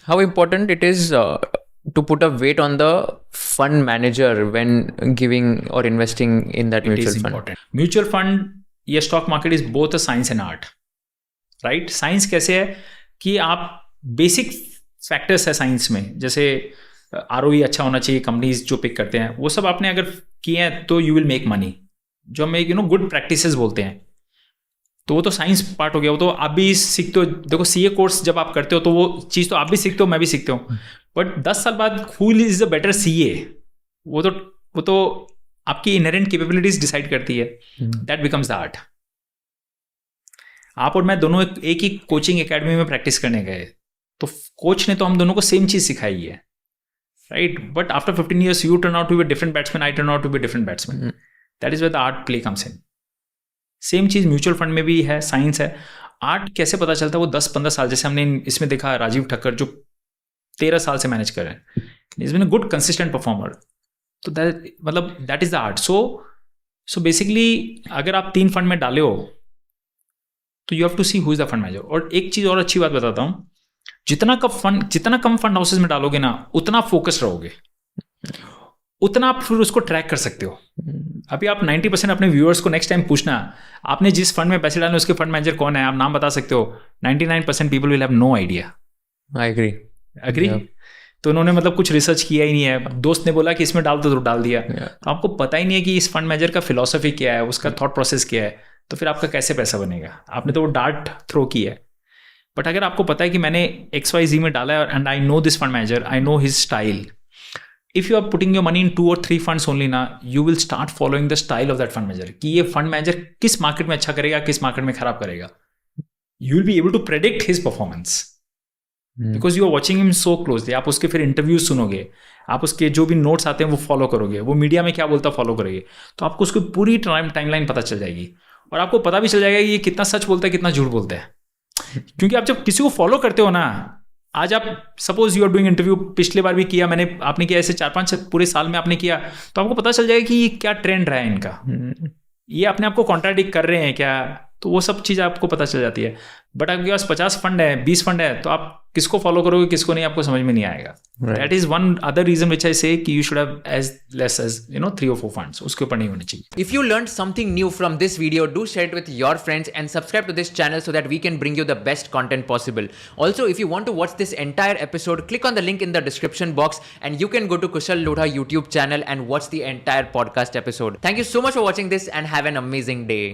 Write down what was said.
how important it is to put a weight on the fund manager when giving or investing in that mutual fund? Important. Mutual fund या stock market is both a science and art, right? Science कैसे है कि आप basic factors है science में, जैसे ROE अच्छा होना चाहिए, कंपनीज जो पिक करते हैं वो सब आपने अगर किए हैं तो यू विल मेक मनी, जो हम एक गुड प्रैक्टिसेस बोलते हैं। तो वो तो साइंस पार्ट हो गया, वो तो आप भी सीखते हो। देखो CA कोर्स जब आप करते हो तो वो चीज़ तो आप भी सीखते हो, मैं भी सीखता हूँ, बट 10 साल बाद who is the better CA, वो तो आपकी इनहेरेंट कैपेबिलिटीज डिसाइड करती है। That becomes the art. आप और मैं दोनों एक ही कोचिंग एकेडमी में प्रैक्टिस करने गए, तो कोच ने तो हम दोनों को सेम चीज सिखाई है, right? But after 15 years you turn out to be different batsman, I turn out to be different batsman. That is where the art play comes in. Same चीज म्यूचुअल फंड में भी है, साइंस है। Art कैसे पता चलता है? वो 10-15 साल, जैसे हमने इसमें देखा राजीव ठक्कर जो 13 साल से मैनेज कर रहे हैं, is been a good consistent performer. तो that is the art. So basically अगर आप 3 फंड में डाले हो तो you have to see who is the fund manager. और एक चीज और अच्छी बात बताता हूं, जितना कम फंड हाउसेस में डालोगे ना, उतना फोकस रहोगे, उतना आप फिर उसको ट्रैक कर सकते हो। अभी आप 90% अपने व्यूअर्स को नेक्स्ट टाइम पूछना आपने जिस फंड में पैसे डाले उसके फंड मैनेजर कौन है, आप नाम बता सकते हो, 99% people will have no idea. I agree. तो उन्होंने कुछ रिसर्च किया ही नहीं है, दोस्त ने बोला कि इसमें डाल दो तो डाल दिया। तो आपको पता ही नहीं है कि इस फंड मैनेजर का फिलॉसफी क्या है, उसका थॉट प्रोसेस क्या है, तो फिर आपका कैसे पैसा बनेगा? आपने तो वो डार्ट थ्रो किया है। बट अगर आपको पता है कि मैंने XYZ में डाला है and I know this fund manager, I know his style, if you are putting your money in 2 or 3 funds only ना, you will start following the style of that fund manager, कि ये fund manager किस market में अच्छा करेगा, किस market में खराब करेगा। You will be able to predict his performance because you are watching him so closely. आप उसके फिर इंटरव्यूज सुनोगे, आप उसके जो भी नोट्स आते हैं वो फॉलो करोगे, वो मीडिया में क्या बोलता है फॉलो करोगे, तो आपको उसकी पूरी टाइमलाइन पता चल जाएगी। और आपको पता भी चल जाएगा कि ये कितना सच बोलता है, कितना झूठ बोलता है। क्योंकि आप जब किसी को फॉलो करते हो ना, आज आप suppose you are doing interview, पिछले बार भी किया मैंने, आपने किया, ऐसे 4-5 पूरे साल में आपने किया, तो आपको पता चल जाएगा कि ये क्या ट्रेंड रहा है इनका, ये अपने आप को कॉन्ट्राडिक्ट कर रहे हैं क्या, तो वो सब चीज़ आपको पता चल जाती है। बट आपके पास 50 फंड है, 20 फंड है, तो आप किसको फॉलो करोगे किसको नहीं, आपको समझ में नहीं आएगा। That is one other reason which I say कि you should have as less as 3 or 4 funds, उसके ऊपर नहीं होने चाहिए। If you learned something new from this video, do share it with your friends and subscribe to this channel so that we can bring you the best content possible. Also, if you want to watch this entire episode, click on the link in the description box and you can go to Kushal Lodha YouTube channel and watch the entire podcast episode. Thank you so much for watching this and have an amazing day.